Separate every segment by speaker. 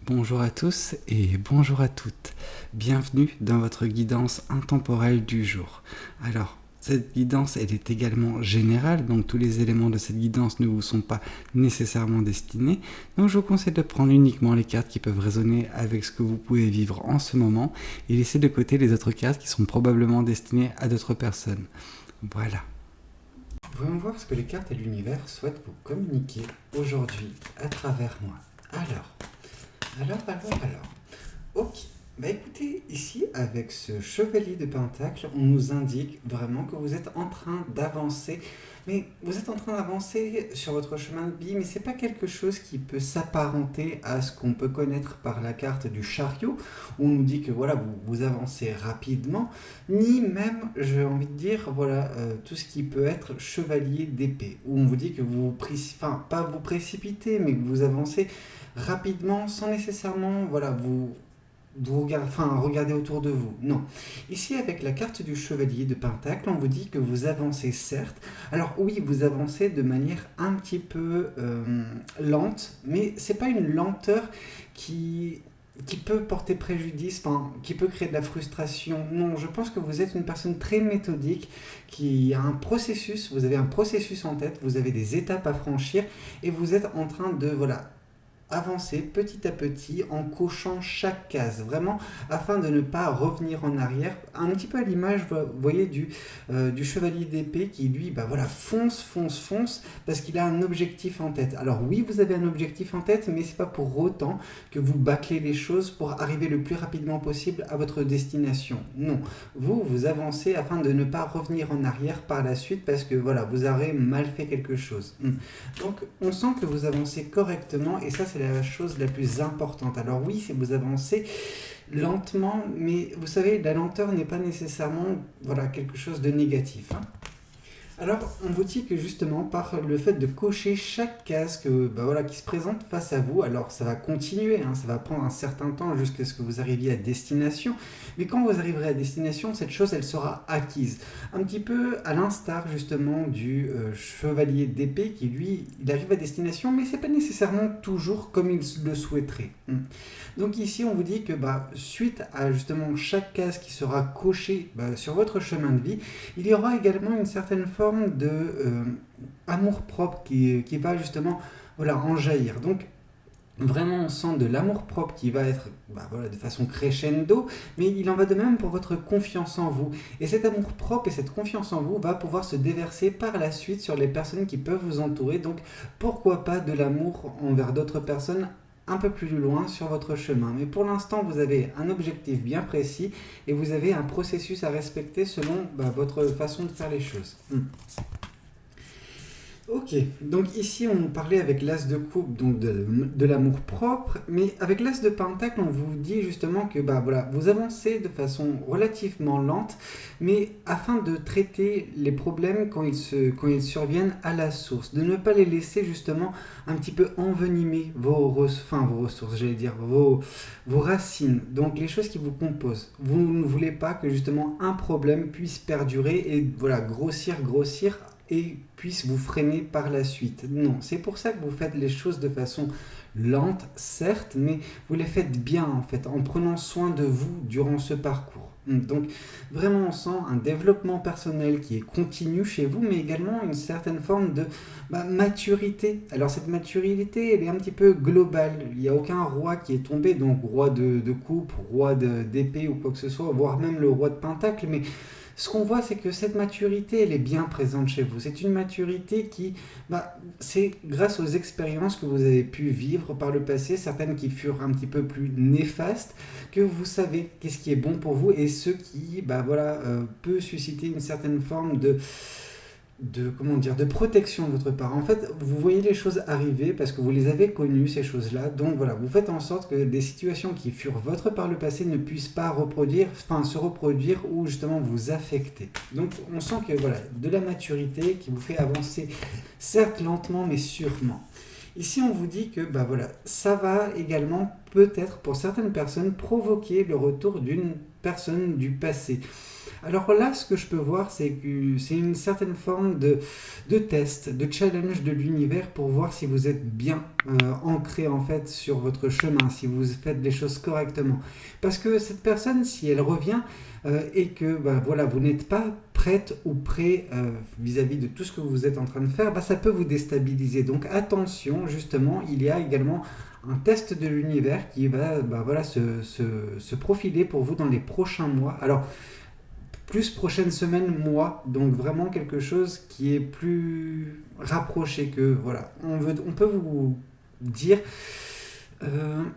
Speaker 1: Bonjour à tous et bonjour à toutes. Bienvenue dans votre guidance intemporelle du jour. Alors, cette guidance, elle est également générale, donc tous les éléments de cette guidance ne vous sont pas nécessairement destinés. Donc je vous conseille de prendre uniquement les cartes qui peuvent résonner avec ce que vous pouvez vivre en ce moment et laisser de côté les autres cartes qui sont probablement destinées à d'autres personnes. Voilà. Voyons voir ce que les cartes et l'univers souhaitent vous communiquer aujourd'hui à travers moi. Alors. Ok. Bah écoutez, ici, avec ce chevalier de Pentacle, on nous indique vraiment que vous êtes en train d'avancer. Mais vous êtes en train d'avancer sur votre chemin de vie, mais c'est pas quelque chose qui peut s'apparenter à ce qu'on peut connaître par la carte du chariot, où on nous dit que voilà, vous avancez rapidement, ni même, j'ai envie de dire, voilà, tout ce qui peut être chevalier d'épée, où on vous dit que pas vous précipitez, mais que vous avancez rapidement sans nécessairement, voilà, regardez autour de vous. Non. Ici, avec la carte du chevalier de Pentacle, on vous dit que vous avancez certes. Alors oui, vous avancez de manière un petit peu lente, mais c'est pas une lenteur qui peut porter préjudice, qui peut créer de la frustration. Non, je pense que vous êtes une personne très méthodique, qui a un processus, vous avez un processus en tête, vous avez des étapes à franchir, et vous êtes en train de, voilà, avancer petit à petit en cochant chaque case, vraiment afin de ne pas revenir en arrière, un petit peu à l'image, vous voyez, du chevalier d'épée qui lui, fonce, parce qu'il a un objectif en tête. Alors oui, vous avez un objectif en tête, mais c'est pas pour autant que vous bâclez les choses pour arriver le plus rapidement possible à votre destination. Non, vous avancez afin de ne pas revenir en arrière par la suite, parce que voilà, vous aurez mal fait quelque chose. Donc on sent que vous avancez correctement, et ça c'est la chose la plus importante. Alors oui, c'est vous avancez lentement, mais vous savez, la lenteur n'est pas nécessairement quelque chose de négatif. Alors, on vous dit que justement, par le fait de cocher chaque case qui se présente face à vous, alors ça va continuer, ça va prendre un certain temps jusqu'à ce que vous arriviez à destination, mais quand vous arriverez à destination, cette chose, elle sera acquise. Un petit peu à l'instar justement du chevalier d'épée qui, lui, il arrive à destination, mais c'est pas nécessairement toujours comme il le souhaiterait. Donc ici, on vous dit que suite à justement chaque case qui sera cochée sur votre chemin de vie, il y aura également une certaine forme de amour-propre qui va justement en jaillir. Donc vraiment on sent de l'amour-propre qui va être de façon crescendo, mais il en va de même pour votre confiance en vous. Et cet amour-propre et cette confiance en vous va pouvoir se déverser par la suite sur les personnes qui peuvent vous entourer. Donc pourquoi pas de l'amour envers d'autres personnes un peu plus loin sur votre chemin. Mais pour l'instant, vous avez un objectif bien précis et vous avez un processus à respecter selon votre façon de faire les choses. Ok, donc ici on nous parlait avec l'as de coupe, donc de l'amour propre, mais avec l'as de pentacle, on vous dit justement que vous avancez de façon relativement lente, mais afin de traiter les problèmes quand ils surviennent à la source, de ne pas les laisser justement un petit peu envenimer vos ressources, vos racines, donc les choses qui vous composent. Vous ne voulez pas que justement un problème puisse perdurer et grossir et puisse vous freiner par la suite. Non, c'est pour ça que vous faites les choses de façon lente, certes, mais vous les faites bien en fait, en prenant soin de vous durant ce parcours. Donc vraiment on sent un développement personnel qui est continu chez vous, mais également une certaine forme de maturité. Alors cette maturité, elle est un petit peu globale. Il n'y a aucun roi qui est tombé, donc roi de coupe, roi d'épée ou quoi que ce soit, voire même le roi de pentacle, mais ce qu'on voit, c'est que cette maturité, elle est bien présente chez vous. C'est une maturité qui, c'est grâce aux expériences que vous avez pu vivre par le passé, certaines qui furent un petit peu plus néfastes, que vous savez qu'est-ce qui est bon pour vous et ce qui, peut susciter une certaine forme de protection de votre part. En fait, vous voyez les choses arriver parce que vous les avez connues, ces choses-là. Donc vous faites en sorte que des situations qui furent votre par le passé ne puissent pas se reproduire ou justement vous affecter. Donc on sent que de la maturité qui vous fait avancer, certes lentement mais sûrement. Ici, on vous dit que bah voilà, ça va également peut-être pour certaines personnes provoquer le retour d'une personne du passé. Alors là, ce que je peux voir, c'est que c'est une certaine forme de test, de challenge de l'univers pour voir si vous êtes bien ancré en fait sur votre chemin, si vous faites les choses correctement. Parce que cette personne, si elle revient et que bah, voilà, vous n'êtes pas prête ou prêt vis-à-vis de tout ce que vous êtes en train de faire, bah, ça peut vous déstabiliser. Donc attention, justement, il y a également un test de l'univers qui va bah, voilà, se profiler pour vous dans les prochains mois. Alors, plus prochaine semaine, mois, donc vraiment quelque chose qui est plus rapproché que, voilà, on peut vous dire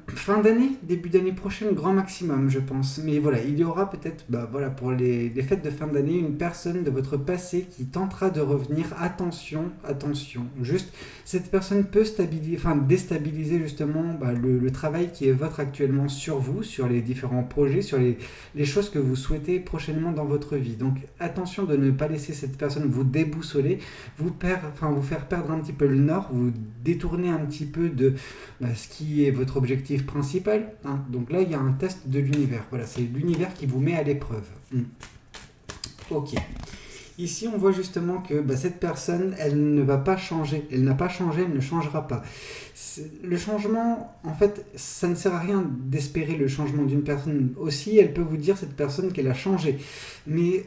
Speaker 1: fin d'année, début d'année prochaine, grand maximum, je pense. Mais voilà, il y aura peut-être, bah, voilà, pour les fêtes de fin d'année, une personne de votre passé qui tentera de revenir. Attention, attention. Juste, cette personne peut déstabiliser justement bah, le travail qui est votre actuellement sur vous, sur les différents projets, sur les choses que vous souhaitez prochainement dans votre vie. Donc attention de ne pas laisser cette personne vous déboussoler, vous faire perdre un petit peu le nord, vous détourner un petit peu de ce qui est votre objectif principal. Hein. Donc là, il y a un test de l'univers. Voilà, c'est l'univers qui vous met à l'épreuve. Ok. Ici, on voit justement que bah, cette personne, elle ne va pas changer. Elle n'a pas changé, elle ne changera pas. Le changement, en fait, ça ne sert à rien d'espérer le changement d'une personne. Aussi, elle peut vous dire, cette personne, qu'elle a changé. Mais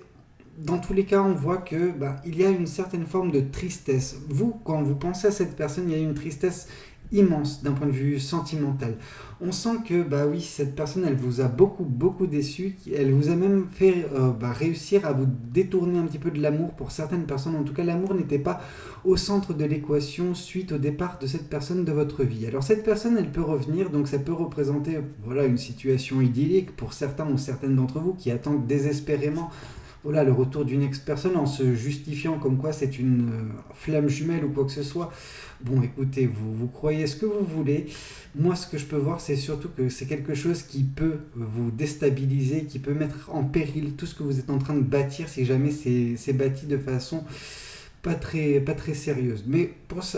Speaker 1: dans tous les cas, on voit que bah, il y a une certaine forme de tristesse. Vous, quand vous pensez à cette personne, il y a une tristesse immense d'un point de vue sentimental. On sent que bah oui, cette personne, elle vous a beaucoup déçu, elle vous a même fait réussir à vous détourner un petit peu de l'amour pour certaines personnes. En tout cas, l'amour n'était pas au centre de l'équation suite au départ de cette personne de votre vie. Alors cette personne, elle peut revenir, donc ça peut représenter voilà une situation idyllique pour certains ou certaines d'entre vous qui attendent désespérément voilà, le retour d'une ex-personne en se justifiant comme quoi c'est une flamme jumelle ou quoi que ce soit. Bon, écoutez, vous croyez ce que vous voulez. Moi, ce que je peux voir, c'est surtout que c'est quelque chose qui peut vous déstabiliser, qui peut mettre en péril tout ce que vous êtes en train de bâtir si jamais c'est bâti de façon pas très sérieuse. Mais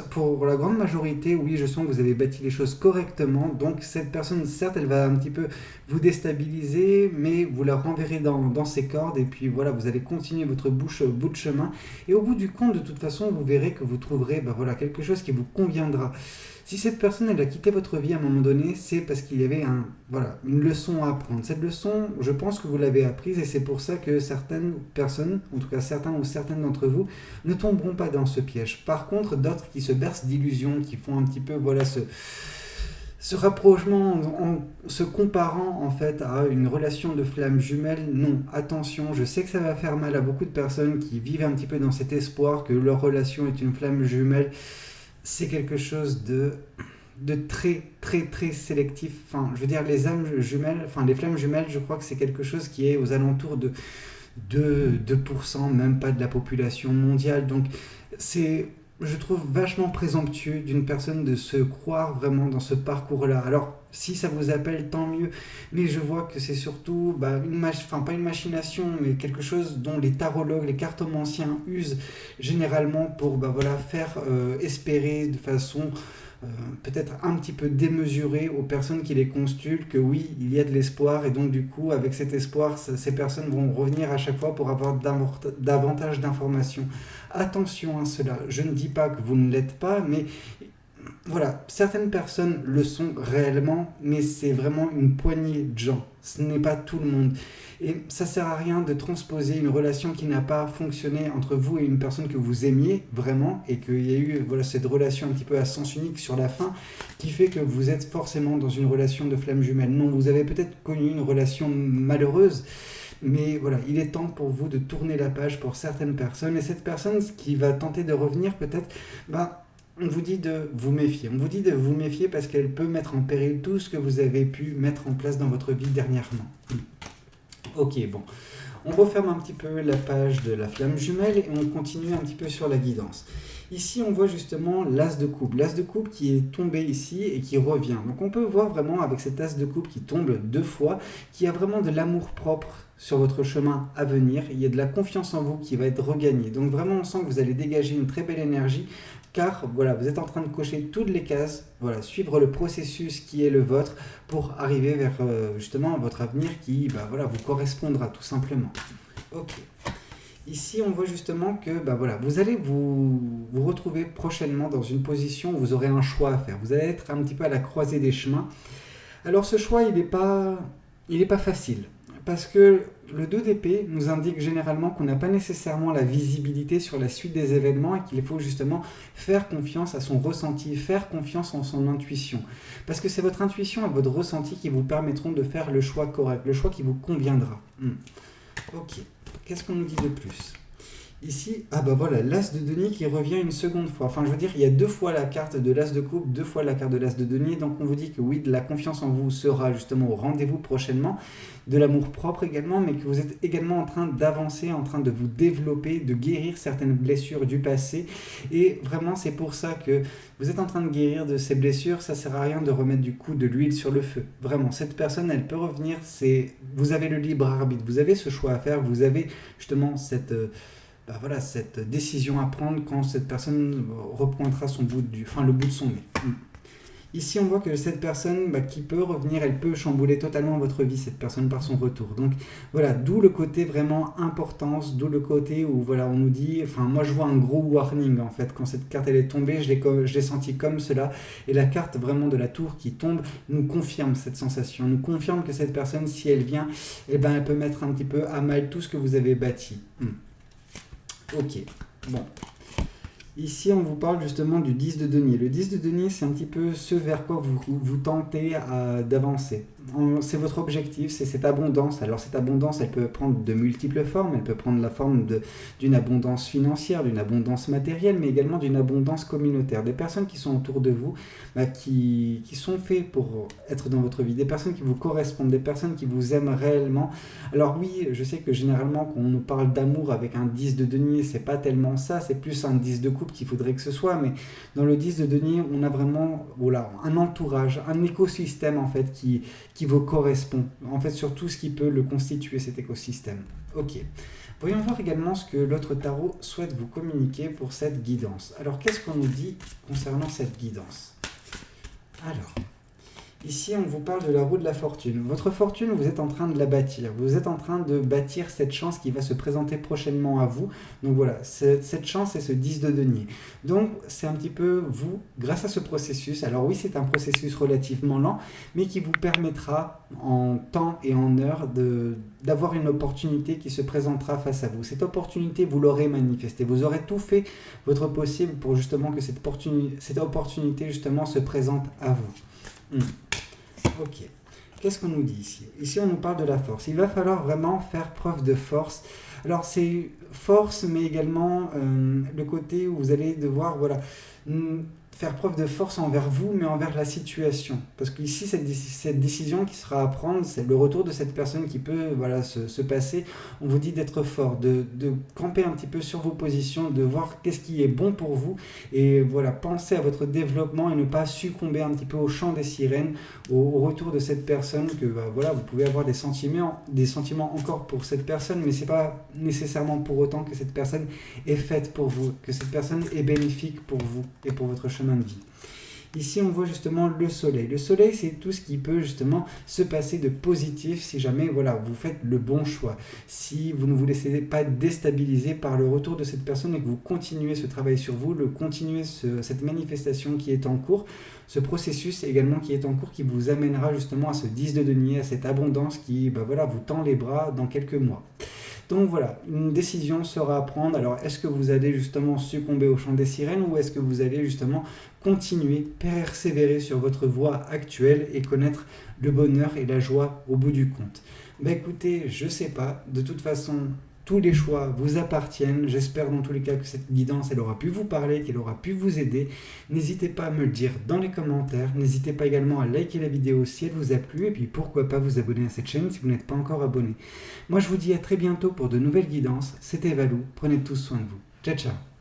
Speaker 1: pour la grande majorité, oui, je sens que vous avez bâti les choses correctement. Donc cette personne, certes, elle va un petit peu vous déstabiliser, mais vous la renverrez dans ses cordes. Et puis voilà, vous allez continuer votre bout de chemin. Et au bout du compte, de toute façon, vous verrez que vous trouverez voilà, quelque chose qui vous conviendra. Si cette personne elle a quitté votre vie à un moment donné, c'est parce qu'il y avait une leçon à apprendre. Cette leçon, je pense que vous l'avez apprise et c'est pour ça que certaines personnes, en tout cas certains ou certaines d'entre vous, ne tomberont pas dans ce piège. Par contre, d'autres qui se bercent d'illusions, qui font un petit peu ce rapprochement en se comparant en fait à une relation de flamme jumelle, non, attention, je sais que ça va faire mal à beaucoup de personnes qui vivent un petit peu dans cet espoir que leur relation est une flamme jumelle. C'est quelque chose de très sélectif. Enfin, je veux dire, les âmes jumelles, enfin les flammes jumelles, je crois que c'est quelque chose qui est aux alentours de 2%, même pas de la population mondiale. Donc c'est, je trouve vachement présomptueux d'une personne de se croire vraiment dans ce parcours-là. Alors, si ça vous appelle, tant mieux. Mais je vois que c'est surtout, pas une machination, mais quelque chose dont les tarologues, les cartomanciens usent généralement pour faire espérer de façon peut-être un petit peu démesurée aux personnes qui les consultent que oui, il y a de l'espoir et donc du coup, avec cet espoir, ces personnes vont revenir à chaque fois pour avoir davantage d'informations. Attention à cela. Je ne dis pas que vous ne l'êtes pas, mais voilà, certaines personnes le sont réellement, mais c'est vraiment une poignée de gens. Ce n'est pas tout le monde. Et ça sert à rien de transposer une relation qui n'a pas fonctionné entre vous et une personne que vous aimiez vraiment, et qu'il y a eu cette relation un petit peu à sens unique sur la fin, qui fait que vous êtes forcément dans une relation de flamme jumelle. Non, vous avez peut-être connu une relation malheureuse, mais voilà, il est temps pour vous de tourner la page pour certaines personnes, et cette personne qui va tenter de revenir peut-être, on vous dit de vous méfier. On vous dit de vous méfier parce qu'elle peut mettre en péril tout ce que vous avez pu mettre en place dans votre vie dernièrement. Ok, bon. On referme un petit peu la page de la flamme jumelle et on continue un petit peu sur la guidance. Ici, on voit justement l'as de coupe. L'as de coupe qui est tombé ici et qui revient. Donc on peut voir vraiment avec cet as de coupe qui tombe 2 fois, qu'il y a vraiment de l'amour propre sur votre chemin à venir. Il y a de la confiance en vous qui va être regagnée. Donc vraiment, on sent que vous allez dégager une très belle énergie car voilà, vous êtes en train de cocher toutes les cases, voilà, suivre le processus qui est le vôtre pour arriver vers justement votre avenir qui voilà, vous correspondra tout simplement. Ok. Ici, on voit justement que voilà, vous allez vous retrouver prochainement dans une position où vous aurez un choix à faire. Vous allez être un petit peu à la croisée des chemins. Alors ce choix, il n'est pas facile. Parce que le 2 d'épée nous indique généralement qu'on n'a pas nécessairement la visibilité sur la suite des événements et qu'il faut justement faire confiance à son ressenti, faire confiance en son intuition. Parce que c'est votre intuition et votre ressenti qui vous permettront de faire le choix correct, le choix qui vous conviendra. Ok, qu'est-ce qu'on nous dit de plus ? Ici, voilà, l'as de denier qui revient une seconde fois. Enfin, je veux dire, il y a 2 fois la carte de l'as de coupe, 2 fois la carte de l'as de denier. Donc, on vous dit que oui, de la confiance en vous sera justement au rendez-vous prochainement. De l'amour propre également, mais que vous êtes également en train d'avancer, en train de vous développer, de guérir certaines blessures du passé. Et vraiment, c'est pour ça que vous êtes en train de guérir de ces blessures. Ça ne sert à rien de remettre du coup de l'huile sur le feu. Vraiment, cette personne, elle peut revenir. Vous avez le libre arbitre, vous avez ce choix à faire, vous avez justement cette décision à prendre quand cette personne repointera le bout de son nez. Ici, on voit que cette personne qui peut revenir, elle peut chambouler totalement votre vie, cette personne, par son retour. Donc voilà, d'où le côté vraiment importance, d'où le côté où voilà, on nous dit, moi je vois un gros warning en fait, quand cette carte elle est tombée, je l'ai senti comme cela, et la carte vraiment de la tour qui tombe nous confirme cette sensation, nous confirme que cette personne, si elle vient, elle peut mettre un petit peu à mal tout ce que vous avez bâti. Ok, bon. Ici, on vous parle justement du 10 de denier. Le 10 de denier, c'est un petit peu ce vers quoi vous tentez d'avancer. C'est votre objectif, c'est cette abondance. Alors cette abondance, elle peut prendre de multiples formes. Elle peut prendre la forme d'une abondance financière, d'une abondance matérielle, mais également d'une abondance communautaire. Des personnes qui sont autour de vous, qui sont faites pour être dans votre vie. Des personnes qui vous correspondent, des personnes qui vous aiment réellement. Alors oui, je sais que généralement, quand on nous parle d'amour avec un 10 de denier, c'est pas tellement ça. C'est plus un 10 de coupe qu'il faudrait que ce soit. Mais dans le 10 de denier, on a vraiment un entourage, un écosystème en fait qui vous correspond, en fait, sur tout ce qui peut le constituer, cet écosystème. Ok. Voyons voir également ce que l'autre tarot souhaite vous communiquer pour cette guidance. Alors, qu'est-ce qu'on nous dit concernant cette guidance ? Alors, ici, on vous parle de la roue de la fortune. Votre fortune, vous êtes en train de la bâtir. Vous êtes en train de bâtir cette chance qui va se présenter prochainement à vous. Donc voilà, cette chance, c'est ce 10 de denier. Donc, c'est un petit peu vous, grâce à ce processus. Alors oui, c'est un processus relativement lent, mais qui vous permettra en temps et en heure d'avoir une opportunité qui se présentera face à vous. Cette opportunité, vous l'aurez manifestée. Vous aurez tout fait votre possible pour justement que cette opportunité justement se présente à vous. Ok. Qu'est-ce qu'on nous dit ici ? Ici, on nous parle de la force. Il va falloir vraiment faire preuve de force. Alors, c'est force, mais également le côté où vous allez devoir faire preuve de force envers vous, mais envers la situation. Parce qu'ici, cette décision qui sera à prendre, c'est le retour de cette personne qui peut se passer. On vous dit d'être fort, de camper un petit peu sur vos positions, de voir qu'est-ce qui est bon pour vous, et penser à votre développement et ne pas succomber un petit peu au chant des sirènes, au retour de cette personne, que vous pouvez avoir des sentiments encore pour cette personne, mais c'est pas nécessairement pour autant que cette personne est faite pour vous, que cette personne est bénéfique pour vous et pour votre chemin de vie. Ici, on voit justement le soleil. Le soleil, c'est tout ce qui peut justement se passer de positif si jamais vous faites le bon choix. Si vous ne vous laissez pas déstabiliser par le retour de cette personne et que vous continuez ce travail sur vous, continuez cette manifestation qui est en cours, ce processus également qui est en cours, qui vous amènera justement à ce 10 de denier, à cette abondance qui vous tend les bras dans quelques mois. Donc voilà, une décision sera à prendre. Alors, est-ce que vous allez justement succomber au chant des sirènes ou est-ce que vous allez justement continuer, persévérer sur votre voie actuelle et connaître le bonheur et la joie au bout du compte ? Écoutez, je sais pas. De toute façon, tous les choix vous appartiennent. J'espère dans tous les cas que cette guidance, elle aura pu vous parler, qu'elle aura pu vous aider. N'hésitez pas à me le dire dans les commentaires. N'hésitez pas également à liker la vidéo si elle vous a plu. Et puis pourquoi pas vous abonner à cette chaîne si vous n'êtes pas encore abonné. Moi, je vous dis à très bientôt pour de nouvelles guidances. C'était Valou. Prenez tous soin de vous. Ciao, ciao.